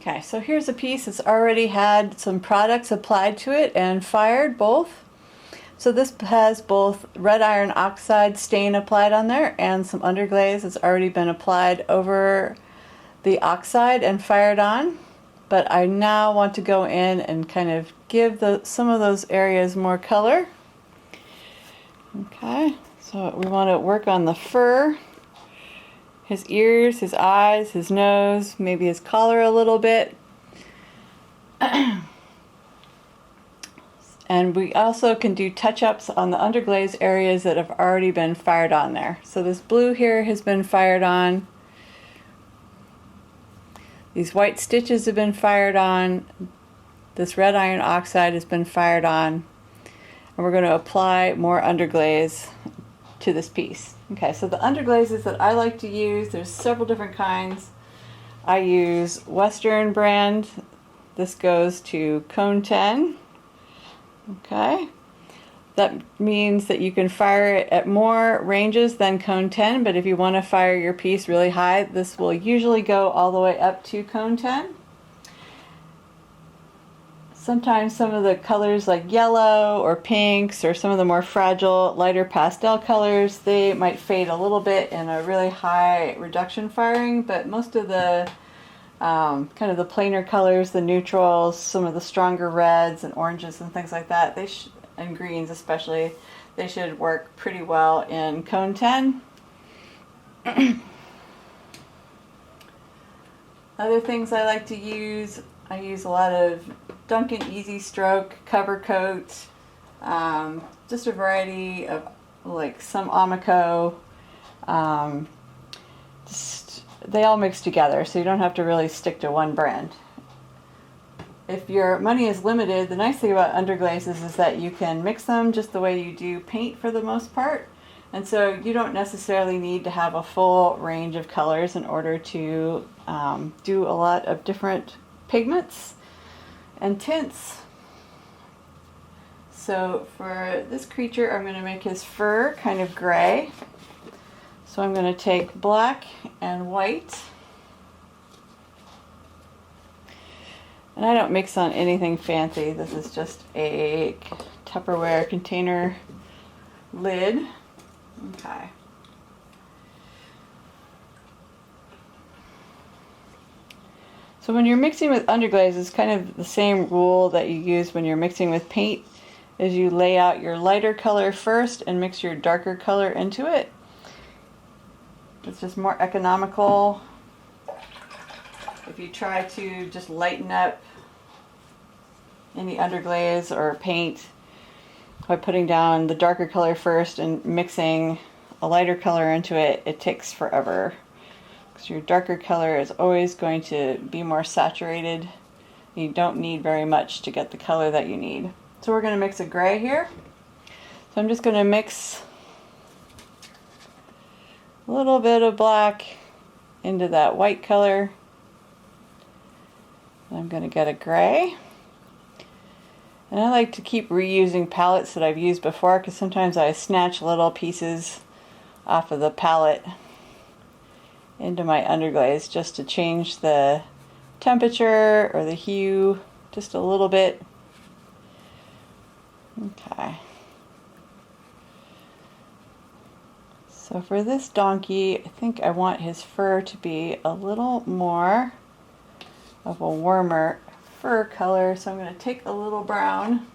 Okay, so here's a piece that's already had some products applied to it and fired both. So this has both red iron oxide stain applied on there and some underglaze that's already been applied over the oxide and fired on. But I now want to go in and kind of give some of those areas more color. Okay, so we want to work on the fur, his ears, his eyes, his nose, maybe his collar a little bit. And we also can do touch-ups on the underglaze areas that have already been fired on there. So this blue here has been fired on. These white stitches have been fired on. This red iron oxide has been fired on. And we're going to apply more underglaze to this piece. Okay, so the underglazes that I like to use, there's several different kinds. I use Western brand. This goes to cone 10. Okay, that means that you can fire it at more ranges than cone 10, but if you want to fire your piece really high, this will usually go all the way up to cone 10. Sometimes some of the colors like yellow or pinks or some of the more fragile, lighter pastel colors, they might fade a little bit in a really high reduction firing, but most of the kind of the plainer colors, the neutrals, some of the stronger reds and oranges and things like that, and greens especially, they should work pretty well in cone 10. Other things I like to use, I use a lot of Duncan Easy Stroke cover coat, just a variety of like some Amico, they all mix together, so you don't have to really stick to one brand. If your money is limited, the nice thing about underglazes is that you can mix them just the way you do paint for the most part, and so you don't necessarily need to have a full range of colors in order to do a lot of different pigments and tints. So for this creature, I'm going to make his fur kind of gray. So I'm going to take black and white, and I don't mix on anything fancy. This is just a Tupperware container lid. Okay. So when you're mixing with underglaze, it's kind of the same rule that you use when you're mixing with paint, is you lay out your lighter color first and mix your darker color into it. It's just more economical. If you try to just lighten up any underglaze or paint by putting down the darker color first and mixing a lighter color into it, it takes forever. Because your darker color is always going to be more saturated. You don't need very much to get the color that you need. So we're going to mix a gray here. So I'm just going to mix a little bit of black into that white color. I'm going to get a gray. And I like to keep reusing palettes that I've used before, because sometimes I snatch little pieces off of the palette into my underglaze just to change the temperature or the hue just a little bit. Okay. So for this donkey, I think I want his fur to be a little more of a warmer fur color, so I'm going to take a little brown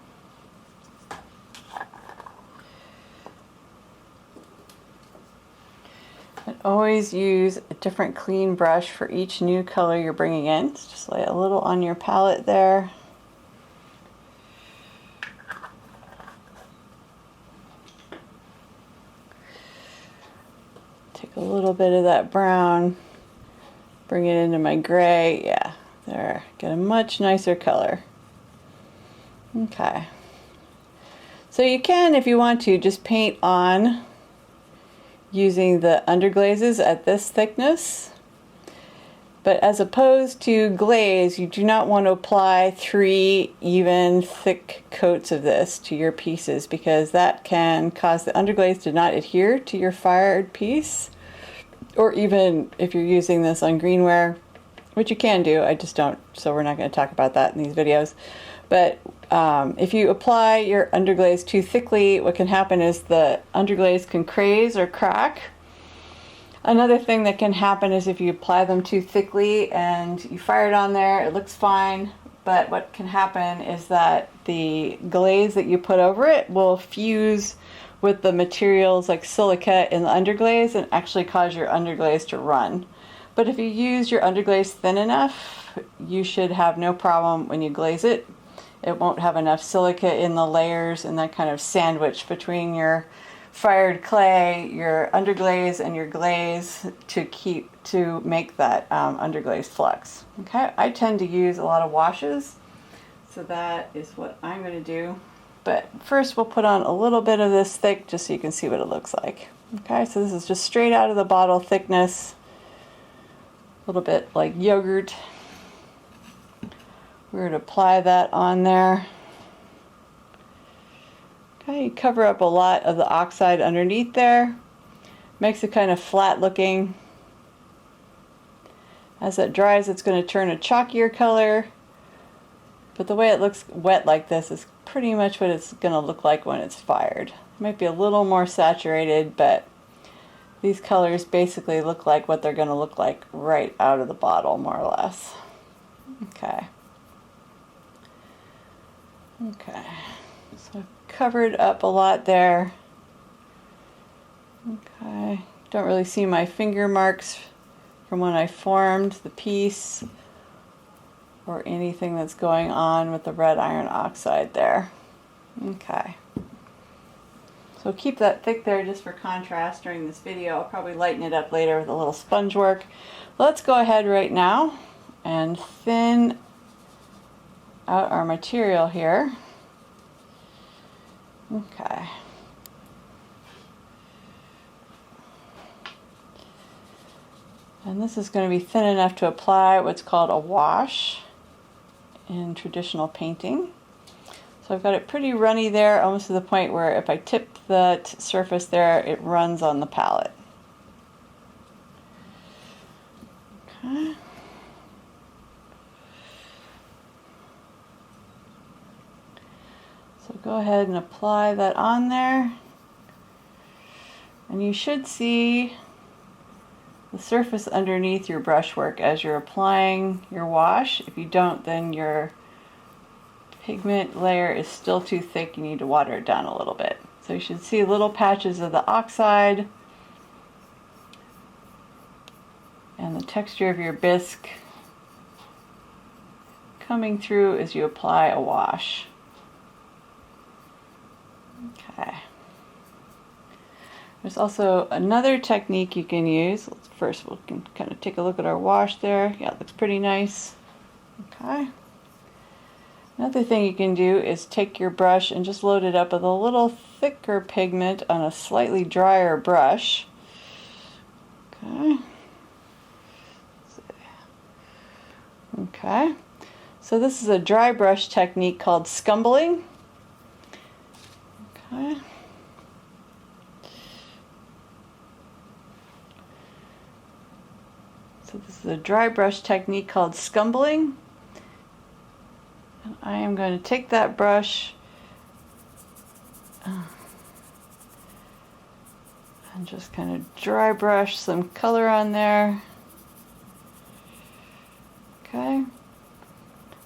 and always use a different clean brush for each new color you're bringing in. So just lay a little on your palette there. Take a little bit of that brown, bring it into my gray. Yeah, there, get a much nicer color. Okay. So you can, if you want to, just paint on using the underglazes at this thickness. But as opposed to glaze, you do not want to apply 3 even thick coats of this to your pieces, because that can cause the underglaze to not adhere to your fired piece. Or even if you're using this on greenware which you can do, I just don't, so we're not going to talk about that in these videos. But if you apply your underglaze too thickly, what can happen is the underglaze can craze or crack. Another thing that can happen is if you apply them too thickly and you fire it on there, it looks fine, but what can happen is that the glaze that you put over it will fuse with the materials like silica in the underglaze and actually cause your underglaze to run. But if you use your underglaze thin enough, you should have no problem when you glaze it. It won't have enough silica in the layers and that kind of sandwich between your fired clay, your underglaze, and your glaze to make that underglaze flux. Okay, I tend to use a lot of washes, so that is what I'm going to do. But first we'll put on a little bit of this thick just so you can see what it looks like. Okay, so this is just straight out of the bottle thickness, a little bit like yogurt. We're going to apply that on there. Okay, you cover up a lot of the oxide underneath there. Makes it kind of flat looking. As that dries, it's going to turn a chalkier color. But the way it looks wet like this is pretty much what it's going to look like when it's fired. It might be a little more saturated, but these colors basically look like what they're going to look like right out of the bottle, more or less. Okay. Okay. So I've covered up a lot there. Okay. Don't really see my finger marks from when I formed the piece or anything that's going on with the red iron oxide there. Okay. So keep that thick there just for contrast during this video. I'll probably lighten it up later with a little sponge work. Let's go ahead right now and thin out our material here. Okay. And this is going to be thin enough to apply what's called a wash in traditional painting. So I've got it pretty runny there, almost to the point where if I tip that surface there, it runs on the palette. Okay. So go ahead and apply that on there. And you should see the surface underneath your brushwork as you're applying your wash. If you don't, then your pigment layer is still too thick. You need to water it down a little bit. So you should see little patches of the oxide and the texture of your bisque coming through as you apply a wash. Okay. There's also another technique you can use. First we can kind of take a look at our wash there. Yeah, it looks pretty nice. Okay. Another thing you can do is take your brush and just load it up with a little thicker pigment on a slightly drier brush. Okay. Okay. So this is a dry brush technique called scumbling. Okay. So this is a dry brush technique called scumbling. And I am going to take that brush and just kind of dry brush some color on there. Okay.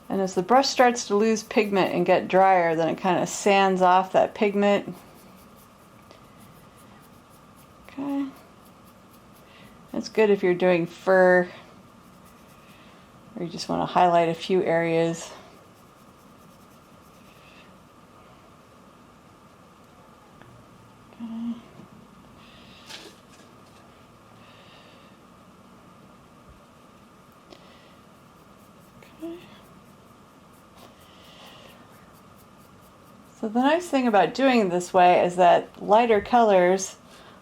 And as the brush starts to lose pigment and get drier, then it kind of sands off that pigment. Okay. That's good if you're doing fur or you just want to highlight a few areas. Okay. Okay. So the nice thing about doing it this way is that lighter colors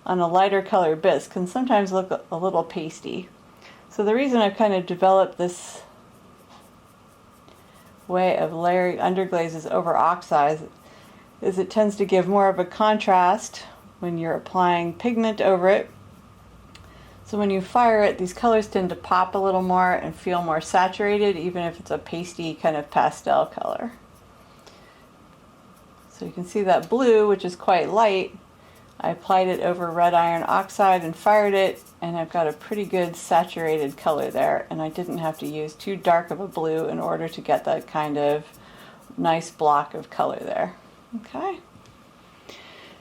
on a lighter color bisque can sometimes look a little pasty. So the reason I've kind of developed this way of layering underglazes over oxides is it tends to give more of a contrast when you're applying pigment over it. So when you fire it, these colors tend to pop a little more and feel more saturated, even if it's a pasty kind of pastel color. So you can see that blue, which is quite light, I applied it over red iron oxide and fired it, and I've got a pretty good saturated color there, and I didn't have to use too dark of a blue in order to get that kind of nice block of color there. Okay.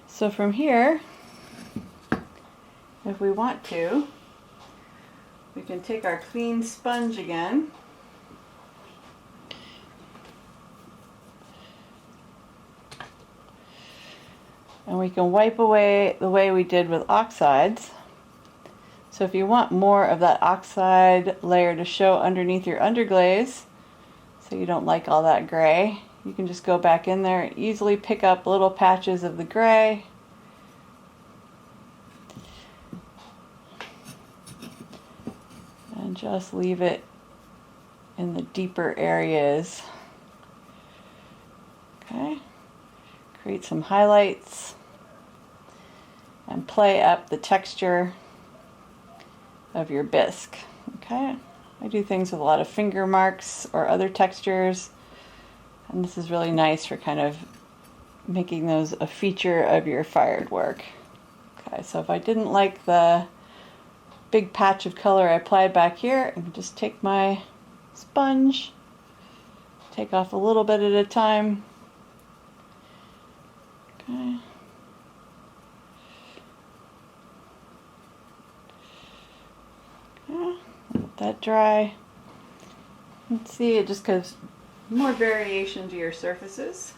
So from here, if we want to, we can take our clean sponge again. And we can wipe away the way we did with oxides. So if you want more of that oxide layer to show underneath your underglaze, so you don't like all that gray, you can just go back in there and easily pick up little patches of the gray. And just leave it in the deeper areas. Okay. Create some highlights and play up the texture of your bisque. Okay, I do things with a lot of finger marks or other textures, and this is really nice for kind of making those a feature of your fired work. Okay, so if I didn't like the big patch of color I applied back here, I can just take my sponge, take off a little bit at a time. Okay. Let that dry. Let's see, it just gives more variation to your surfaces.